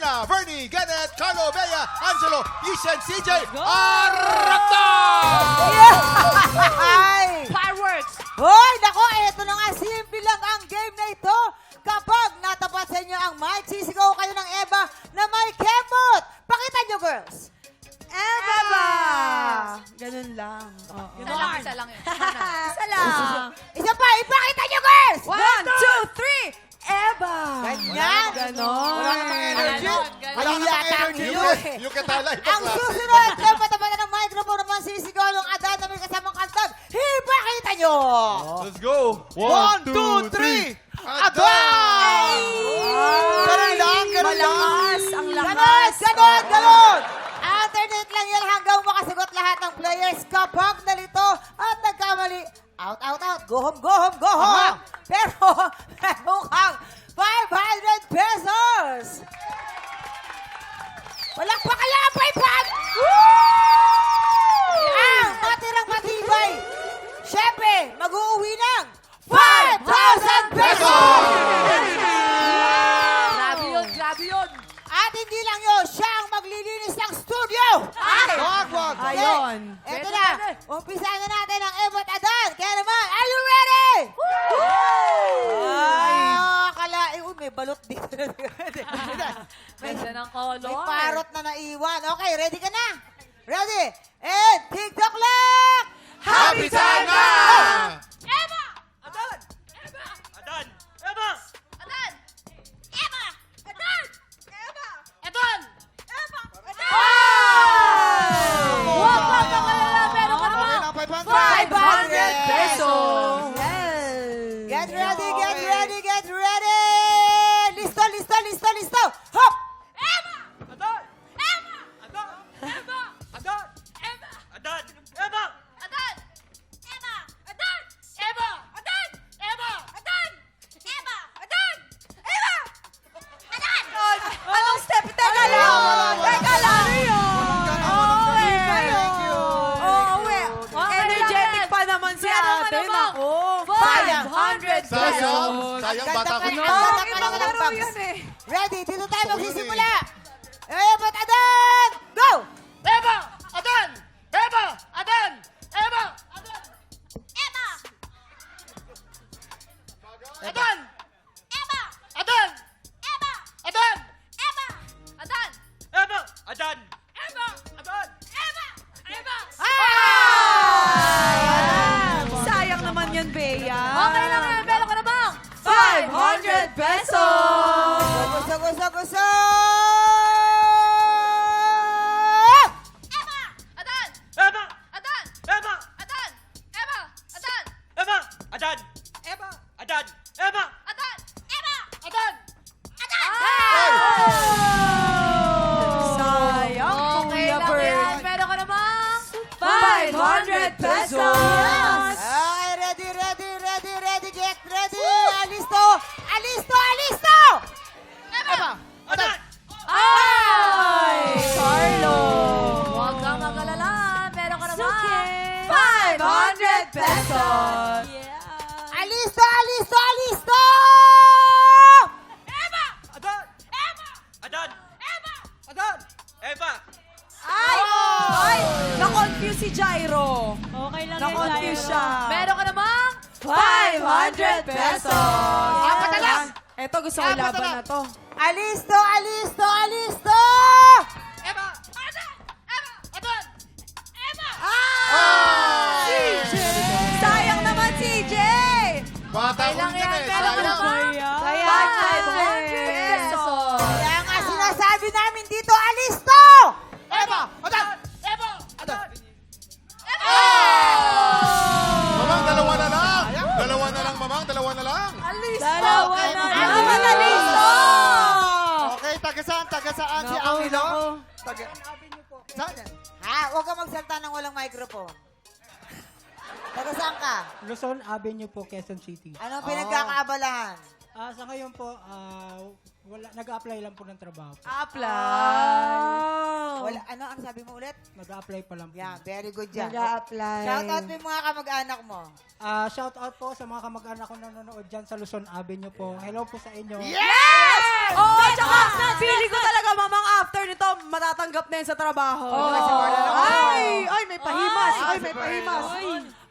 Rina, Vernie, Kenneth, Carlo, Bea, Angelo, Ishen, CJ, Arrakta! Ay! Fireworks! Hoy, nako, eto na nga, simple lang ang game na ito. Kapag natapat sa inyo ang mic, sisigaw kayo ng Eva na may kemot. Pakita nyo, girls. Eva ba? Ganun lang. Oh. Isa lang yun. Isa lang. Isa pa, ipakita nyo, girls. 1, 2, 3. Eva! Ganyan. Ganon. Wala namang energy. Ganon. Wala namang Yata ang energy. yun. Yung katalay. Ang susunod, kung patapatan ng microphone naman sisigaw ng Adan na may kasamang kantag, ipakita nyo. Let's go. 1, 2, 3. Adan! Ganun lang, ganun lang. Malakas, ang Ganon, lakas. ganon, ganon. Alternate lang yan hanggang makasagot lahat ng players kapag nalito at nagkamali. Out, out, out. Go home, go home, go home. Pero, meron kang 500 pesos. Walang pakalapay pa. Ang matirang matibay. Siyempre, mag-uuwi ng 5,000 pesos. Grabe yun, grabe yun. At hindi lang yun, siya ang maglilinis ng studio. Ay! Wag. Ayun. Eto Pwede na, na. umpisahan na natin ang Eva at Adan. Kaya naman, are you ready? Ay, may balot dito. Ganda ng color. May parot na naiwan. Okay, ready ka na? Ready? And TikTok clock! Happy time na! Eva! Adan! Adan! Eva! Adan! Eva! Adan! Eva! Adan! Eva! Huwag ka magalala, meron ka naman. 500 pesos. Get ready, get ready, get ready! Listo, listo, listo, listo! Hop! Eva! Adan! Eva! Adan! Eva! Adan! Eva! Adan! Eva! Adan! Eva! Adan! Eva! Adan! Eva! Adan! Eva! Adan! Eva! Adan! Anong step? Teka lang. Teka lang. Energetic pa naman si ate. Nako. 500 Sayang. Sayang, bata ko. Ang ganda pa lang ng bags. Ready, dito tayo magsisimula. Eva at Adan! Go! Eva! Adan! Eva! Adan! Eva! Adan! Eva! Adan! Eva! Adan! Eva! Adan! Eva! Adan! Eva! Adan! Eva! Adan! Eva! Eva! Sayang naman yun, Bea. Okay lang yan. Meron ka na bang? 500 pesos! Gusto, gusto, gusto! Eva! Adan! Eva! Adan! Eva! Adan! Eva! Adan! Eva! Adan! Eva! Adan! Eva! Adan! Eva! Adan! Adan! Sayang, Okay Kuya lang Bird. yan. Meron ka na bang? 500 pesos! Ay, ready, ready, ready, ready, get ready! Alisto! Alisto! Alisto! Eva! Adan! Ay! Carlo! Huwag kang mag-alala. Meron ka na bang? Okay. 500 pesos! Alisto! Alisto! Alisto! Eva! Adan! Eva! Adan! Eva! Adan! Eva! Ay! Ay! Na-confuse si Jairo. Okay lang Na-confuse siya. Meron ka na bang? 500 pesos! Apat na lang. Eto, gusto ko laban na to. Alisto! Alisto! Alisto! Eva! Adan! Eva! Adan! Eva! Sayang naman, CJ! Bata ko lang yun yan. eh. Meron ka na Sayang. bang? Sayang. 500 pesos. Kaya nga sinasabi namin dito, Alisto! Eva! Adan! Eva! Adan! Eva! Mamang, dalawa na lang. Dalawa na lang, mamang. Dalawa na lang. Dalawa Okay, na okay. naman na listo! Okay, taga-saan si Naku, Angelo? naku. Saan? Ha? Huwag ka magsalta ng walang microphone. Taga saan ka? Luzon Avenue po, Quezon City. Anong pinagkakaabalahan? Sa ngayon po, nag-a-apply lang po ng trabaho. Apply! Wala, ano sabi mo ulit? Nag-a-apply pa lang po. Yan, very good dyan. Nag-a-apply. Shout out mo yung mga kamag-anak mo. Shout out po sa mga kamag-anak ko na nanonood dyan sa Luzon Avenue po. Hello po sa inyo. Oo, tsaka, feeling ko talaga matatanggap na yun sa trabaho. Ay, may pahimas. Ay, may pahimas.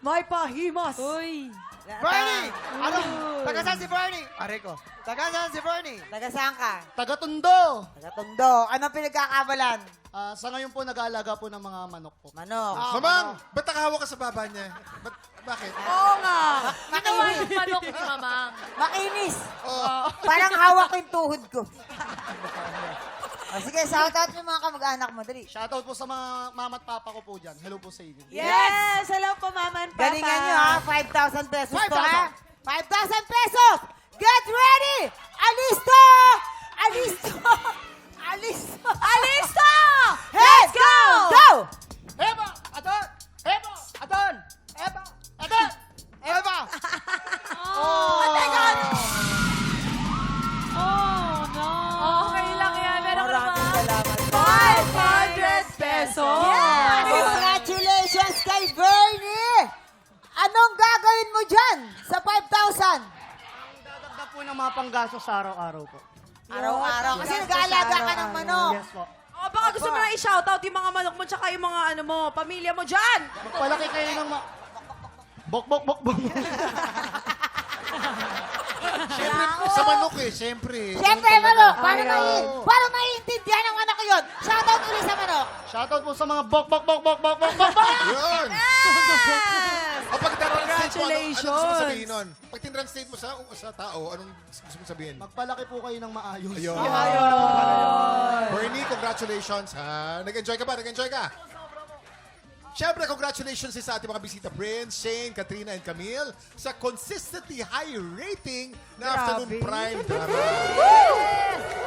May pahimas. Bernie! Ano? Taga saan si Bernie? Pare ko. Taga saan si Bernie? Taga saan ka? Taga Tondo. Taga Tondo. Anong pinagkakabalan? Sa ngayon po, nag-aalaga po ng mga manok po. Manok. Mamang, ba't nakahawak ka sa baba niya? Bakit? Oo nga. Ginawa yung manok ni Mamang. Makinis. Oh. Parang hawak ko yung tuhod ko. Sige, shout out yung mga kamag-anak mo. Dali. Shoutout po sa mga mama at papa ko po dyan. Hello po sa inyo. Yes! Hello po, Mama and Papa. Galingan nyo ha. 5,000 pesos to ha. 5,000 pesos! Get ready! Alisto! Alisto! Alisto! Alisto! Let's go! Go! Eba! Adon! Eba! Adon! Eba! Adon! Eba! Okay lang yan. Meron ka Maraming naman. salamat. 500 pesos! Yes! Congratulations kay Bernie! Anong gagawin mo dyan sa 5,000? Dadagdag po ng mga panggastos sa araw-araw po. Araw-araw. Kasi nag-aalaga ka ng manok. Yes po. Oh, baka gusto mo na i-shoutout yung mga manok mo tsaka yung mga ano mo, pamilya mo dyan! Magpalaki kayo ng bok, bok, bok, bok. Siyempre, sa manok eh, siyempre. Siyempre, manok. Paano maiintindihan ng anak ko yun? Shoutout ulit sa manok. Shoutout po sa mga bok, bok, bok, bok, bok, bok, bok, bok. Yun! O pag translate mo, anong gusto mo sabihin nun? Pag tinranslate mo sa tao, anong gusto mo sabihin? Magpalaki po kayo ng maayos. Ayun. Bernie, congratulations ha. Nag-enjoy ka ba? Nag-enjoy ka? Siyempre, congratulations sa ating mga bisita, Prince, Shane, Katrina, and Camille sa consistently high rating na afternoon prime drama.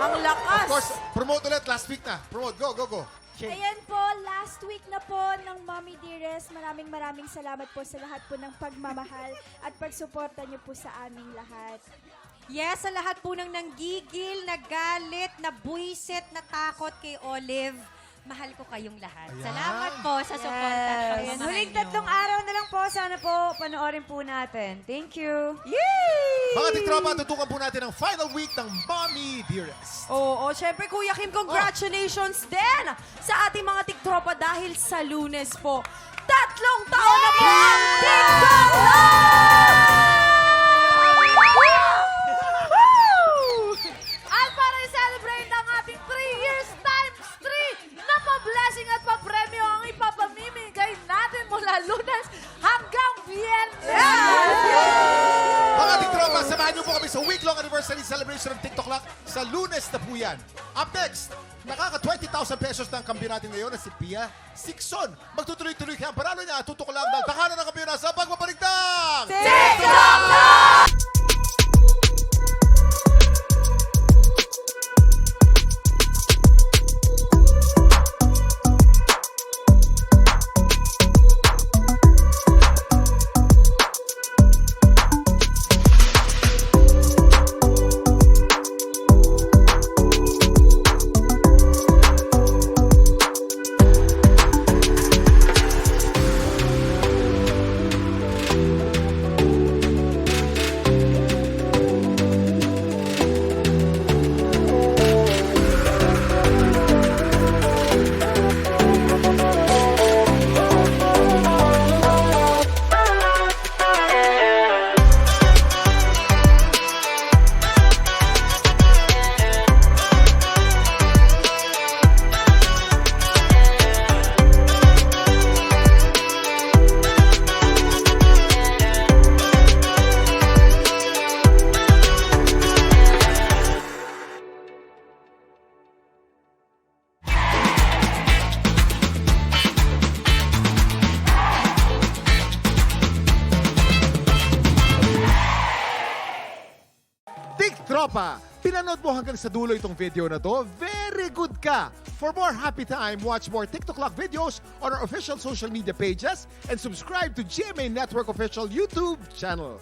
Ang lakas! Of course, promote ulit last week na. Promote, go, go, go. Ayan po, last week na po ng Mommy Dearest. Maraming salamat po sa lahat po ng pagmamahal at pagsuporta niyo po sa aming lahat. Yes, sa lahat po ng nanggigil, nagalit, nabuisit, natakot kay Olive. Mahal ko kayong lahat. Ayan. Salamat po sa suporta at Yes. pagmamahal Huling niyo. 3 araw na lang po. Sana po panoorin po natin. Thank you. Mga tiktropa, tutukan po natin ang final week ng Mommy Dearest. Oo, syempre Kuya Kim, congratulations din sa ating mga tiktropa dahil sa Lunes po. 3 taon na po ang TikTok At para i-celebrate ang ating 3 years times 3 na pa-blessing at pa-premyo ang ipapamimigay natin mula Lunes hanggang Biyernes. Mga tiktropa, samahan niyo po kami sa week-long anniversary celebration ng TikTok Lock sa Lunes na po yan. Up next, nakaka 20,000 pesos na ang kampiyon natin ngayon na si Pia Sixon. Magtutuloy-tuloy kaya ang panalo niya. Tutok lang ng takanan ng kampiyon sa pagpapaligtang! TikTok! Tiktropa, pinanood mo hanggang sa dulo itong video na to? Very good ka! For more happy time, watch more TikTok Lock videos on our official social media pages and subscribe to GMA Network official YouTube channel.